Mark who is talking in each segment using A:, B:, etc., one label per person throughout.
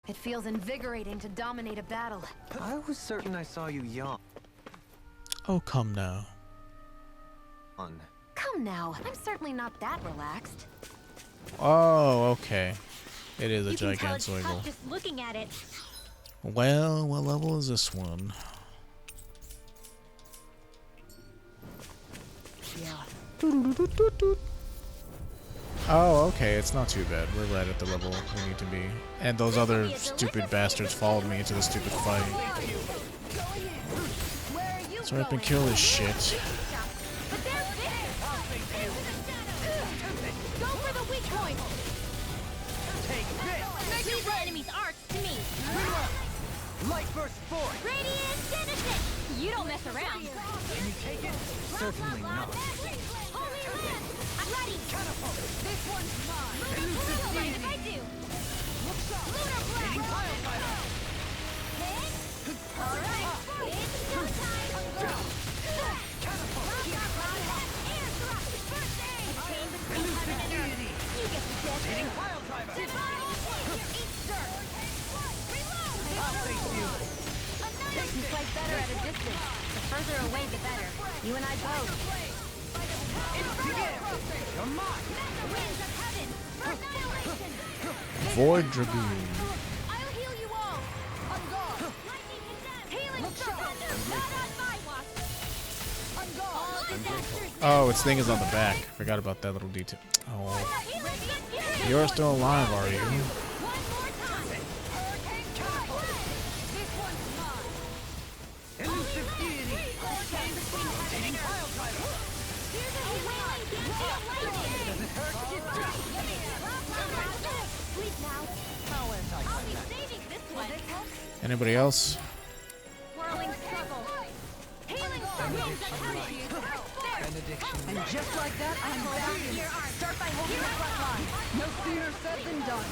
A: It feels invigorating to dominate a battle.
B: I was certain I saw you yawn.
C: Oh, come now.
A: Come now, I'm certainly not that relaxed.
C: Oh, okay. It is a
D: You can tell it's
C: Gigantoidal.
D: tough just looking at it.
C: Well, what level is this one?
A: Yeah.
C: Oh, okay, it's not too bad. We're right at the level we need to be. And those other stupid bastards followed me into the stupid fight. So I can kill this shit.
D: Go for the weak point. Leave the enemy's arcs to me.
B: Light burst forth!
D: Radiant Genesis. You don't mess around.
B: Can you take it? Certainly not.
D: Holy Land. I'm ready.
B: Catapult!
D: This one's mine. If I do. Lunar Blast. All right. It's showtime.
B: Catapult!
D: Air drop. First aid. A chain between heaven and earth. You get the death.
B: Hitting pile driver!
D: Divine Savior. Eat dirt. Reload.
B: I'll face you!
A: You can fight better at a distance. The further away, the better. You and I both.
B: You're mine!
D: Winds of heaven. Annihilation.
C: Void Dragoon.
D: I'll heal you all. On guard. Lightning condemned. Healing circle. Not on my watch. On guard. All disasters.
C: Oh, its thing is on the back. Forgot about that little detail. Oh. You're still alive, are you?
D: One more time. Hurricane catapult. This one's mine.
B: Elusive deity!
D: Chain between heaven and earth.
B: Pile driver!
D: Here's a wailing gambit of lightning.
B: Does it hurt?
D: Sleep now. I'll be saving this one.
C: Anybody else?
D: Whirling struggle. Healing circle.
B: Benediction.
A: And just like that, I'm back in. Start by holding the front line. No sooner said than done.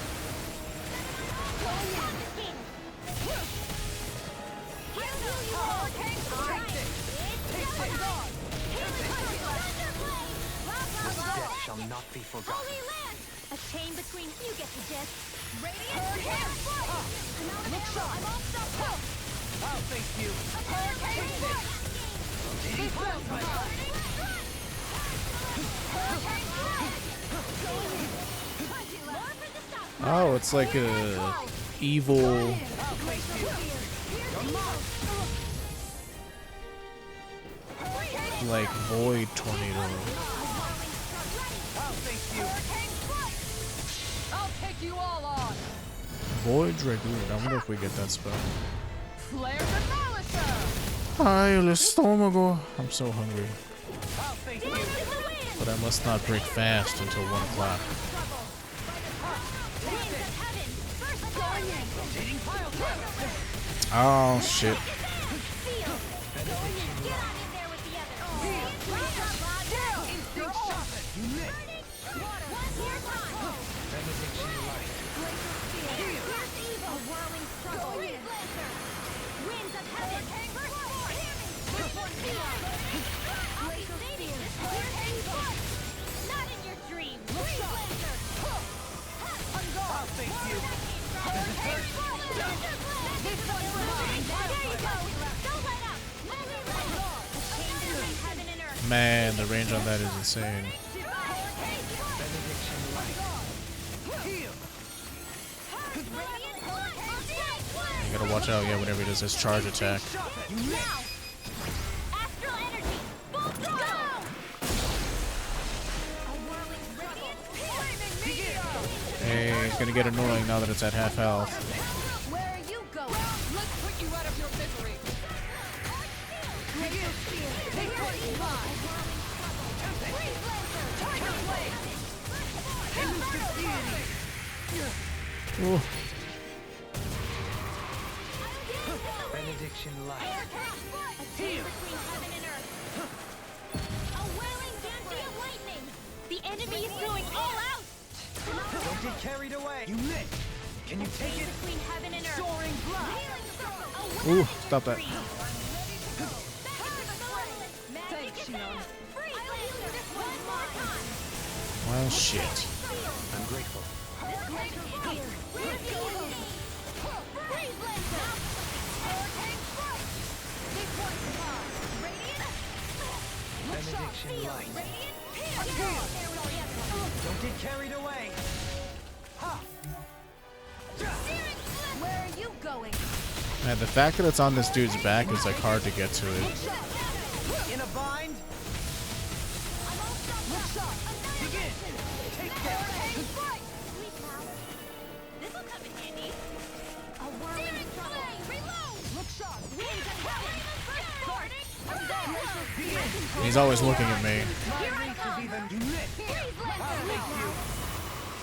B: Death shall not be forgotten.
D: Holy Land! A chain between you get the gist. Radiant Look shot! I'm all stuck up!
B: I'll face you!
D: Hurricane Flash!
B: Hitting pile driver!
D: Hurricane Flash!
C: Oh, it's like a evil,
B: I'll face you! You're mine!
C: like void tornado.
B: I'll face you!
A: I'll take you all on.
C: Void Dragoon. I wonder if we get that spell.
A: Flare Demolisher.
C: Ay, el estómago. I'm so hungry.
B: I'll face you!
C: But I must not break fast until 1 o'clock.
B: Hitting pile driver!
C: Oh, shit.
B: Instinct sharpened! You missed! Benediction light! I'll face you! Does it hurt?
C: Man, the range on that is insane.
B: Benediction light! Heal!
C: You gotta watch out, yeah, whenever he does his charge attack.
B: Sharpened! You missed!
D: Astral energy, full throttle! A whirling struggle.
C: Hey, it's gonna get annoying now that it's at half health.
A: Where are you going? Let's put you out of your misery. Take what you want. Tiger Blade.
B: Elusive deity!
C: Ooh.
B: Benediction light!
D: A chain between heaven and earth. A whirling dancy of lightning. The enemy is going all out.
B: Don't get carried away! You missed! Can you take it?
D: Between heaven and earth.
B: Soaring blast!
D: Healing circle. A
C: Ooh,
D: whirling
C: stop that.
D: spree. Magic
A: Thanks,
D: advance. Free laser. One more time.
C: Well, shit.
B: I'm grateful.
D: This laser fire. We're the enemy.
B: light. Don't get carried away. Ha!
D: Where are you going?
C: Man, the fact that it's on this dude's back is like hard to get to it.
B: In a bind. Begin. Take that.
D: This'll come in handy. A whirling trouble. Reload. Look sharp. Wind and weapon.
C: He's always looking at me.
D: Here I come.
B: You miss. I'll make you.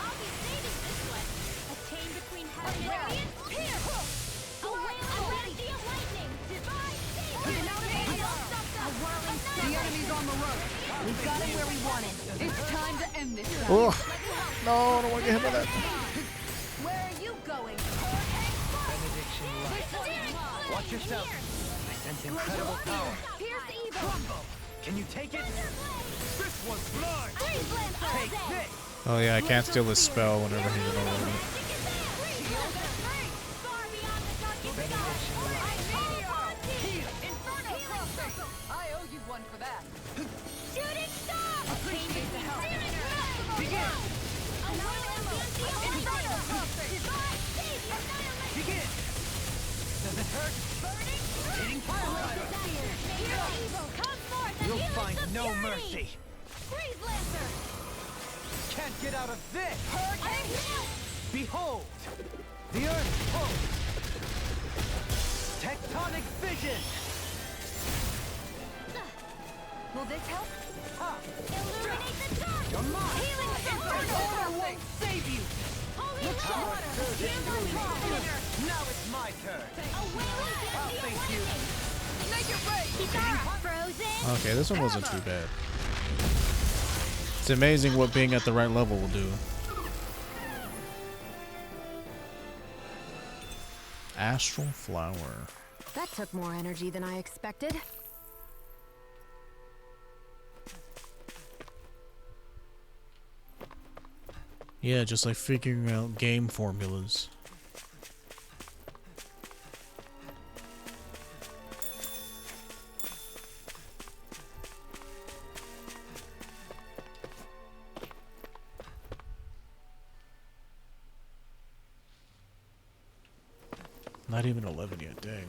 D: I'll be saving this one. A chain between heaven and earth. Here. A wailing of lightning. Divine save. A whirling
A: The enemy's on the road. We've got him where we wanted. It's time to end this battle.
C: Oh, no, I don't want to get hit by that.
D: Where are you going?
B: Benediction light. Watch yourself. I sense incredible power.
D: Pierce evil.
B: Can you take it? This one's mine.
D: Freeze Lancer.
B: Take this.
C: Oh yeah, I can't steal his spell whenever he's in over it.
A: I owe you one for that.
D: Shooting star.
A: Appreciate the help.
B: Begin. Begin. Does it hurt? Hitting fire. You'll find no mercy.
D: Freeze Lancer.
B: Can't get out of this. Behold, the earth pulse. Tectonic vision.
D: Will this help?
B: Ha!
D: Illuminate the dark.
B: You're mine.
D: Healing
B: Order won't save you.
D: Holy water. Shield on
B: Now it's my turn.
D: A wailing
B: I'll face you.
A: Make it rain.
D: Frozen.
C: Okay, this one wasn't too bad. It's amazing what being at the right level will do. Astral Flower.
D: That took more energy than I expected.
C: Yeah, just like figuring out game formulas. Not even 11 yet, dang.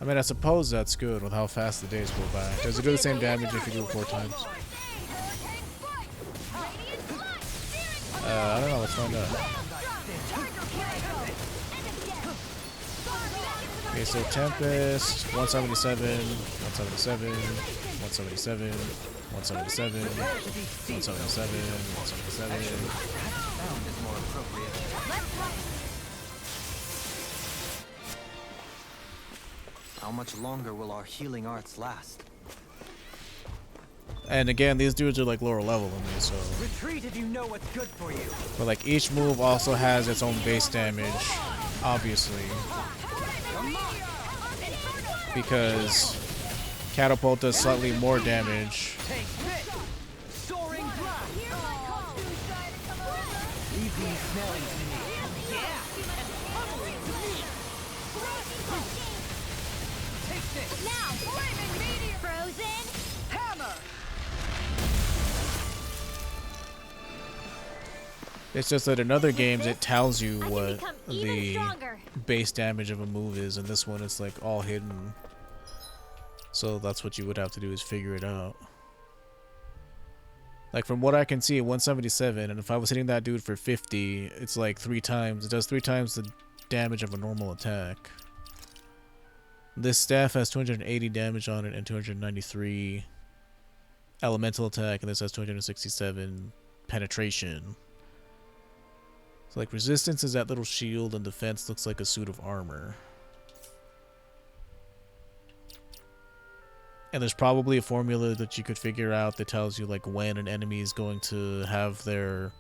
C: I mean, I suppose that's good with how fast the days go by. Does it do the same damage if you do it 4 times? I don't know, let's find out. Okay, so Tempest, 177, 177, 177, 177, 177, 177.
B: Sound is more appropriate. How much longer will our healing arts last?
C: And again, these dudes are like lower level than me, so.
B: Retreat if you know what's good for you.
C: But like each move also has its own base damage, obviously. Because Catapult does slightly more damage.
B: Take this! Soaring blast! Leave these smelling to me. Take this!
D: Now, flaming meteor. Frozen.
A: Hammer.
C: It's just that in other games it tells you what
D: become even
C: the
D: stronger.
C: base damage of a move is, and this one it's like all hidden. So that's what you would have to do is figure it out. Like from what I can see, 177, and if I was hitting that dude for 50, it's like 3 times. It does 3 times the damage of a normal attack. This staff has 280 damage on it and 293 elemental attack, and this has 267 penetration. So like resistance is that little shield, and defense looks like a suit of armor. And there's probably a formula that you could figure out that tells you like when an enemy is going to have their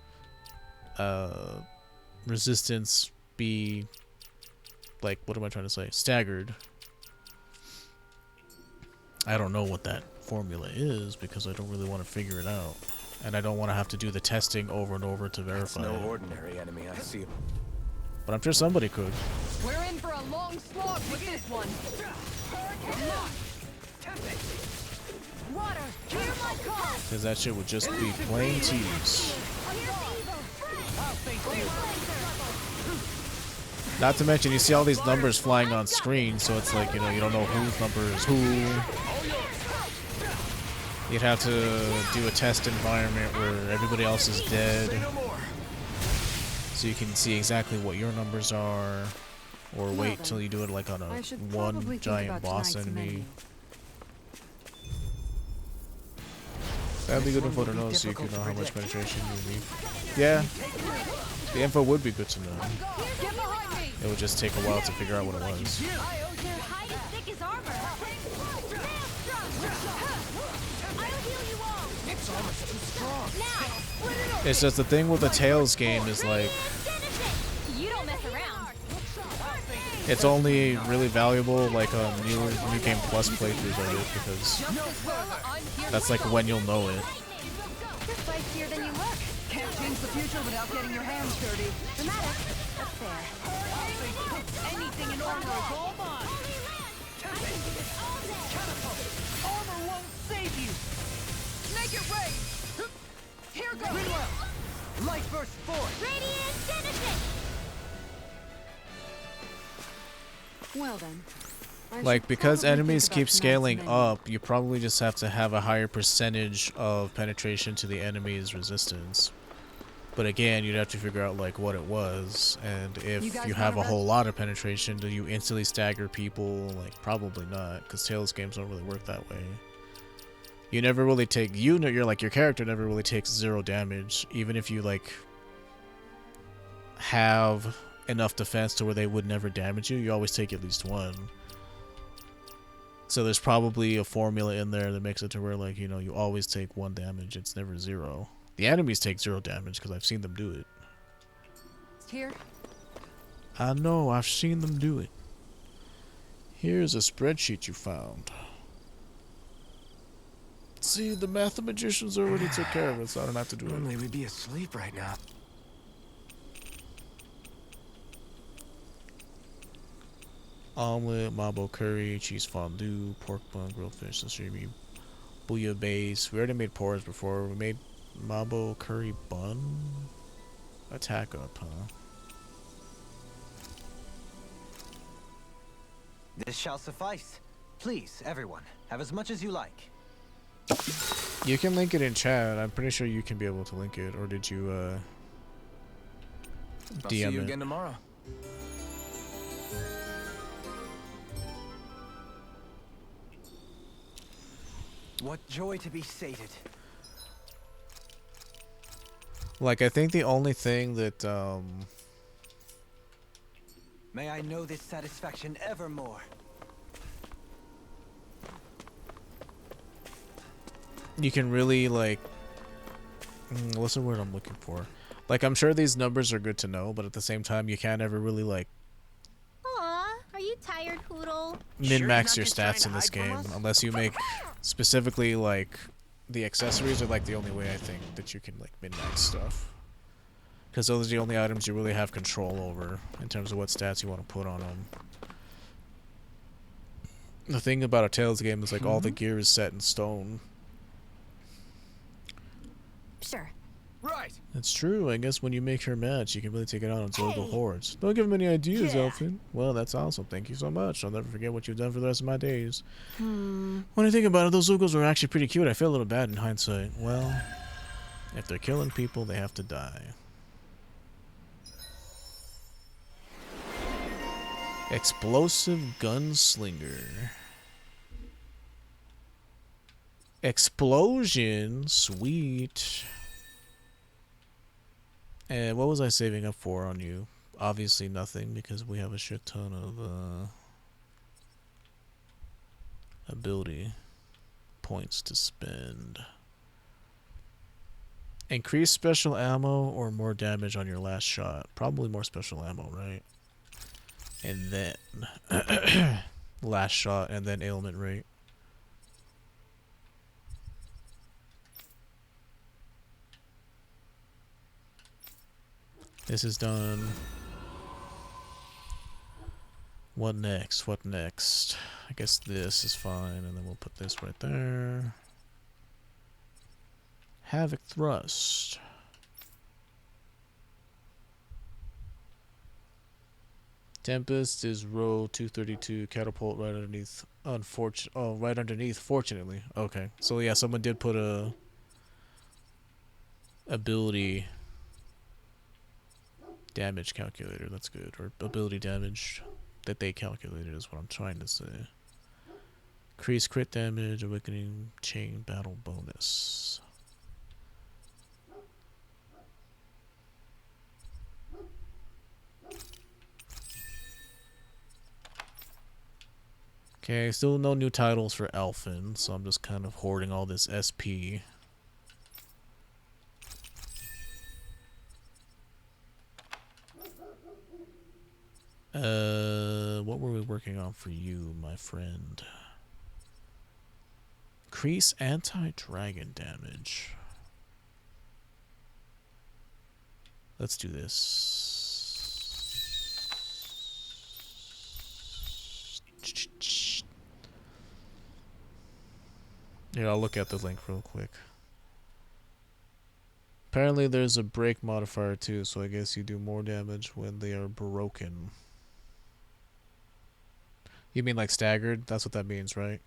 C: resistance be like, what am I trying to say? Staggered. I don't know what that formula is because I don't really want to figure it out. And I don't want to have to do the testing over and over to verify
B: No
C: it.
B: ordinary enemy, I see.
C: But I'm sure somebody could.
A: We're in for a long slog with this one. water. Hear my call.
C: Because that shit would just be plain tease.
D: Here's evil.
C: Not to mention, you see all these numbers flying on screen, so it's like, you know, you don't know whose number is who. You'd have to do a test environment where everybody else is dead, so you can see exactly what your numbers are, or wait till you do it like on a one giant boss enemy. That'd be good info to know, so you can know how much penetration you need. Yeah, the info would be good to know. It would just take a while to figure out what it was.
D: Their hide as thick as armor. I'll heal you all.
B: It's almost too strong.
D: Now, split it up.
C: It's just the thing with the Tales game is like,
D: Finish it. You don't mess around.
C: it's only really valuable like on new game plus playthroughs of it, because that's like when you'll know it.
A: You're spicier than you look. Can't change the future without getting your hands dirty. Dramatic. That's fair. Anything in armor is all mine. Armor won't save you. Make it rain. Here goes.
B: Life burst forth.
D: Radiant, finish it.
A: Well then. I
C: Like,
A: should
C: because
A: probably
C: enemies
A: think
C: keep
A: about tonight's
C: scaling
A: menu.
C: up, you probably just have to have a higher percentage of penetration to the enemy's resistance. But again, you'd have to figure out like what it was, and if
A: You guys
C: you have a
A: wanna
C: whole lot of penetration, do you instantly stagger people? Like, probably not, because Tales games don't really work that way. You never really take, you know, you're like, your character never really takes 0 damage, even if you like have enough defense to where they would never damage you. You always take at least 1. So there's probably a formula in there that makes it to where, like, you know, you always take 1 damage. It's never 0. The enemies take 0 damage because I've seen them do it.
A: Here.
C: I know, I've seen them do it. Here's a spreadsheet you found. See, the mathematicians already took care of it, so I don't have to do it.
B: Normally we'd be asleep right now.
C: Omelet, mabo curry, cheese fondue, pork bun, grilled fish, sashimi, bouillabaisse. We already made porridge before. We made mabo curry bun. Attack up, huh?
B: This shall suffice. Please, everyone, have as much as you like.
C: You can link it in chat. I'm pretty sure you can be able to link it. Or did you,
B: I'll see
C: DM
B: you
C: it?
B: again tomorrow. What joy to be sated.
C: Like, I think the only thing that,
B: May I know this satisfaction evermore.
C: you can really, like, what's the word I'm looking for? Like, I'm sure these numbers are good to know, but at the same time, you can't ever really, like,
D: Aw, are you tired, Poodle?
C: min-max your stats in this game, unless you make specifically, like, the accessories are, like, the only way I think that you can, like, min-max stuff. Because those are the only items you really have control over in terms of what stats you want to put on them. The thing about a Tales game is, like, all the gear is set in stone.
D: Sure.
B: Right.
C: It's true. I guess when you make her match, you can really take it out on Zogo hordes. Don't give him any ideas, Elfin. Well, that's awesome. Thank you so much. I'll never forget what you've done for the rest of my days. When I think about it, those Zogos were actually pretty cute. I feel a little bad in hindsight. Well, if they're killing people, they have to die. Explosive Gunslinger. Explosion? Sweet. And what was I saving up for on you? Obviously nothing, because we have a shit ton of ability points to spend. Increase special ammo or more damage on your last shot. Probably more special ammo, right? And then last shot, and then ailment rate. This is done. What next? What next? I guess this is fine, and then we'll put this right there. Havoc Thrust. Tempest is row 232. Catapult right underneath. Right underneath. Fortunately. Okay. So yeah, someone did put a ability damage calculator. That's good. Or ability damage that they calculated is what I'm trying to say. Increase crit damage. Awakening chain battle bonus. Okay, still no new titles for Alphen, so I'm just kind of hoarding all this SP. What were we working on for you, my friend? Increase anti-dragon damage. Let's do this. Yeah, I'll look at the link real quick. Apparently there's a break modifier too, so I guess you do more damage when they are broken. You mean like staggered? That's what that means, right?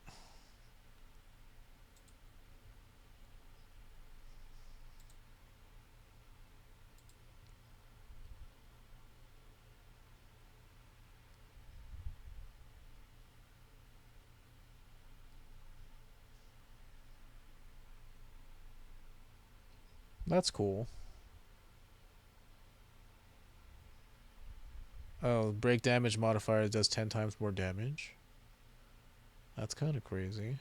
C: That's cool. Oh, break damage modifier does 10 times more damage. That's kind of crazy.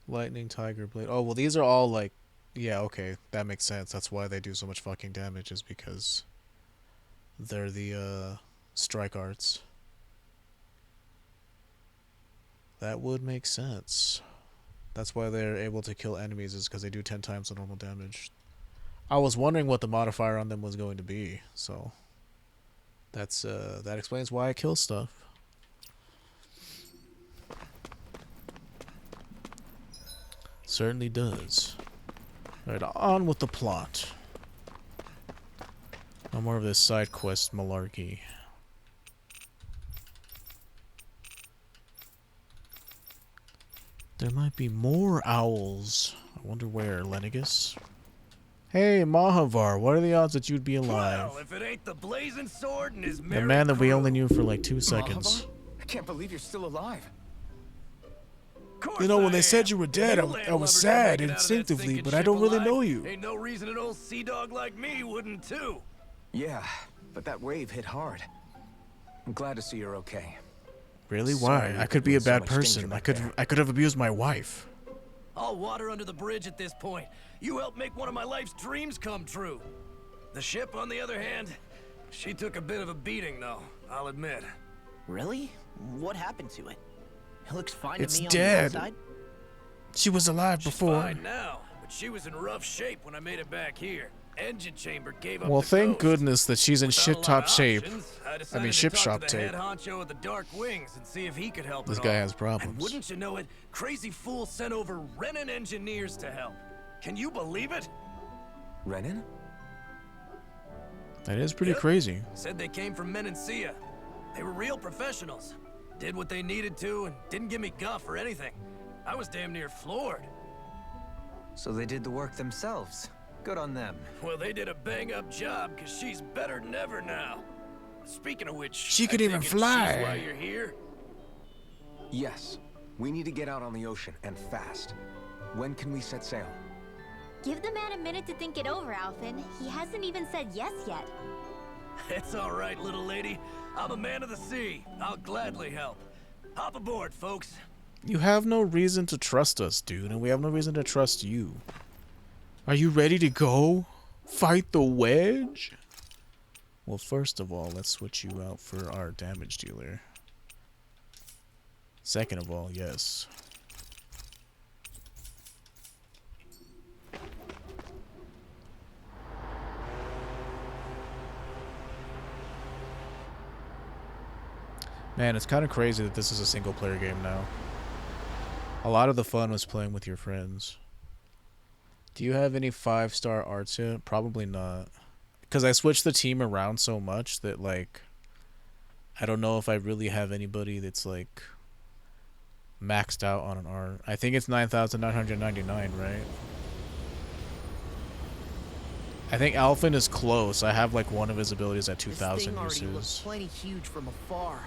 C: Lightning, Tiger Blade. Oh, well, these are all like... Yeah, okay. That makes sense. That's why they do so much fucking damage, is because they're the strike arts. That would make sense. That's why they're able to kill enemies, is because they do 10 times the normal damage. I was wondering what the modifier on them was going to be, so that's that explains why I kill stuff. Certainly does. Alright, on with the plot. No more of this side quest malarkey. There might be more owls. I wonder where, Lenegus? Hey, Mahavar, what are the odds that you'd be alive?
B: Well, if it ain't the blazing sword and his
C: The
B: merry
C: man that we
B: crew.
C: only knew for like 2 seconds.
E: I can't believe you're still alive.
B: Course
C: You know, when
B: I
C: they said
B: am.
C: you were dead,
B: You
C: I
B: landlubbers
C: was
B: can
C: sad
B: make it out of that
C: instinctively,
B: sinking
C: but I
B: ship
C: don't really
B: alive.
C: know you.
B: Ain't no reason an old sea dog like me wouldn't too.
E: Yeah, but that wave hit hard. I'm glad to see you're okay.
C: Really?
E: Sorry
C: Why?
E: we
C: I could
E: put
C: be
E: you
C: a
E: in so
C: bad
E: much danger
C: person.
E: back there.
C: I could have abused my wife.
B: All water under the bridge at this point. You helped make one of my life's dreams come true. The ship, on the other hand, she took a bit of a beating, though, I'll admit.
F: Really? What happened to it? It looks fine
C: It's
F: to me
C: dead.
F: on the outside.
C: She was alive
B: She's
C: before.
B: fine now, but she was in rough shape when I made it back here. Engine chamber gave up
C: Well,
B: the
C: thank
B: ghost.
C: goodness that she's in
B: Without a
C: shit
B: lot
C: top
B: of
C: shape.
B: options,
C: I mean,
B: decided
C: ship
B: to talk
C: shop
B: to the
C: tape.
B: head honcho at the Dark Wings and see if he could help
C: This
B: at
C: guy
B: all.
C: has problems.
B: And wouldn't you know it, Crazy Fool sent over Renan engineers to help. Can you believe it?
E: Renan?
C: That is pretty
B: Yep.
C: crazy.
B: Said they came from Menancia. They were real professionals. Did what they needed to and didn't give me guff or anything. I was damn near floored.
E: So they did the work themselves. Good on them.
B: Well, they did a bang-up job, because she's better than ever now. Speaking of which,
C: She
B: I
C: could even
B: take it
C: fly.
B: she's why you're here?
E: Yes, we need to get out on the ocean, and fast. When can we set sail?
D: Give the man a minute to think it over, Alphen. He hasn't even said yes yet.
B: It's all right, little lady. I'm a man of the sea. I'll gladly help. Hop aboard, folks.
C: You have no reason to trust us, dude, and we have no reason to trust you. Are you ready to go? Fight the wedge? Well, first of all, let's switch you out for our damage dealer. Second of all, yes. Man, it's kind of crazy that this is a single player game now. A lot of the fun was playing with your friends. Do you have any 5-star arts yet? Probably not. Because I switched the team around so much that, like, I don't know if I really have anybody that's, like, maxed out on an art. I think it's 9,999, right? I think Alphen is close. I have, like, one of his abilities at 2,000
F: This thing already looks
C: uses.
F: plenty huge from afar.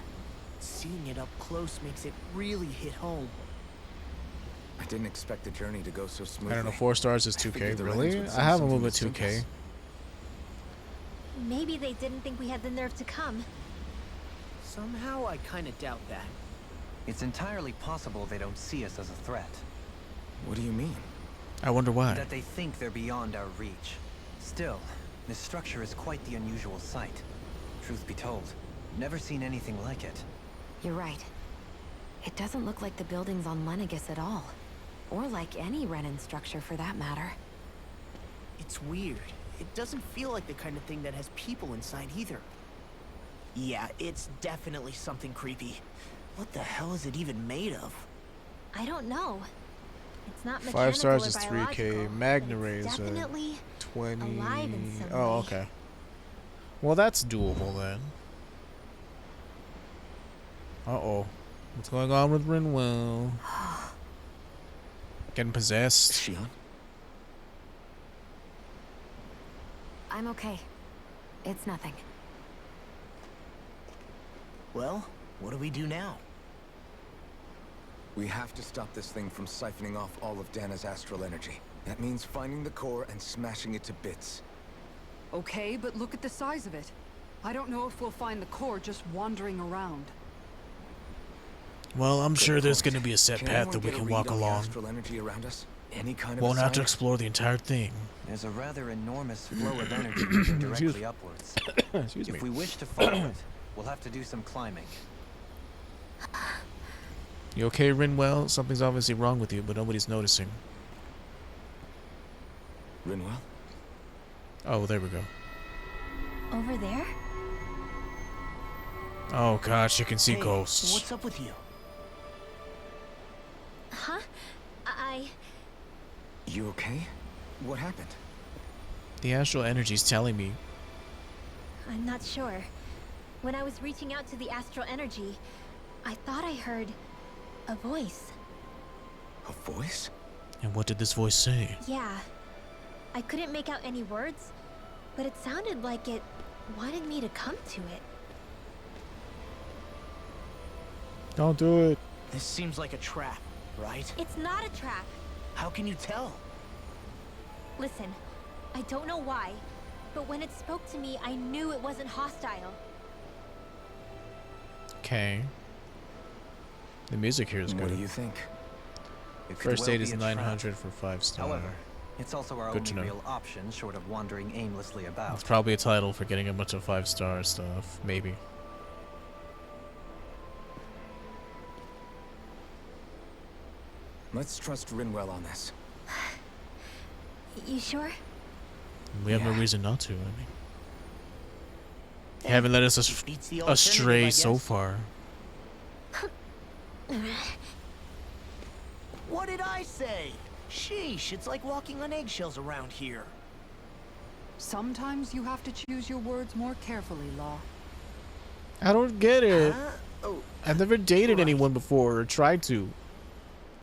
F: Seeing it up close makes it really hit home.
E: I didn't expect the journey to go so smoothly.
C: I don't know, 4 stars is
E: I
C: 2K,
E: figured the
C: really?
E: Renans would
C: I have a
E: send
C: move at
E: something to
C: 2K.
E: us.
D: Maybe they didn't think we had the nerve to come.
F: Somehow I kind of doubt that.
G: It's entirely possible they don't see us as a threat.
E: What do you mean?
C: I wonder why.
G: That they think they're beyond our reach. Still, this structure is quite the unusual sight. Truth be told, never seen anything like it.
H: You're right. It doesn't look like the buildings on Lenegus at all. Or like any Renan structure for that matter.
F: It's weird. It doesn't feel like the kind of thing that has people inside either. Yeah, it's definitely something creepy. What the hell is it even made of?
D: I don't know. It's not
C: 5 stars
D: mechanical
C: is
D: or
C: 3K.
D: biological,
C: Magna
D: but
C: Ray
D: it's
C: is
D: definitely
C: 20.
D: alive in some
C: Oh,
D: way.
C: okay. Well, that's doable then. Uh-oh. What's going on with Rinwell? Getting possessed?
E: Shion?
H: I'm okay. It's nothing.
F: Well, what do we do now?
E: We have to stop this thing from siphoning off all of Dana's astral energy. That means finding the core and smashing it to bits.
A: Okay, but look at the size of it. I don't know if we'll find the core just wandering around.
C: Well, I'm sure there's
E: point.
C: going to be a set
E: Can
C: path
E: anyone
C: that we
E: get a
C: can
E: read
C: walk
E: on the
C: along.
E: astral energy around us? Any kind of
C: Won't
E: a
C: have to
E: sign?
C: explore the entire thing.
G: There's a rather enormous flow of energy moving directly upwards.
C: Excuse me.
G: If we wish to follow it, we'll have to do some climbing.
C: You okay, Rinwell? Something's obviously wrong with you, but nobody's noticing.
E: Rinwell?
C: Oh, there we go.
D: Over there?
C: Oh gosh, you can see
F: Hey,
C: ghosts.
F: what's up with you?
D: Huh?
E: You okay? What happened?
C: The astral energy's telling me.
D: I'm not sure. When I was reaching out to the astral energy, I thought I heard a voice.
E: A voice?
C: And what did this voice say?
D: Yeah. I couldn't make out any words, but it sounded like it wanted me to come to it.
C: Don't do it.
F: This seems like a trap, right?
D: It's not a trap.
F: How can you tell?
D: Listen, I don't know why, but when it spoke to me, I knew it wasn't hostile.
C: Okay. The music here is
E: What do
C: good.
E: you think?
G: It could
C: First
G: well
C: aid
G: be
C: is
G: a trap.
C: 900 for 5-star.
G: However, it's also our
C: Good to
G: only
C: know.
G: real option short of wandering aimlessly about.
C: It's probably a title for getting a bunch of 5-star stuff. Maybe.
E: Let's trust Rinwell on this.
D: You sure?
C: We have no
E: Yeah.
C: reason not to, I mean. You haven't led us
F: Beats the
C: astray
F: alternative, I
C: so
F: guess.
C: far.
F: What did I say? Sheesh, it's like walking on eggshells around here.
A: Sometimes you have to choose your words more carefully, Law.
C: I don't get it.
F: Huh? Oh,
C: I've never dated
F: right.
C: anyone before or tried to.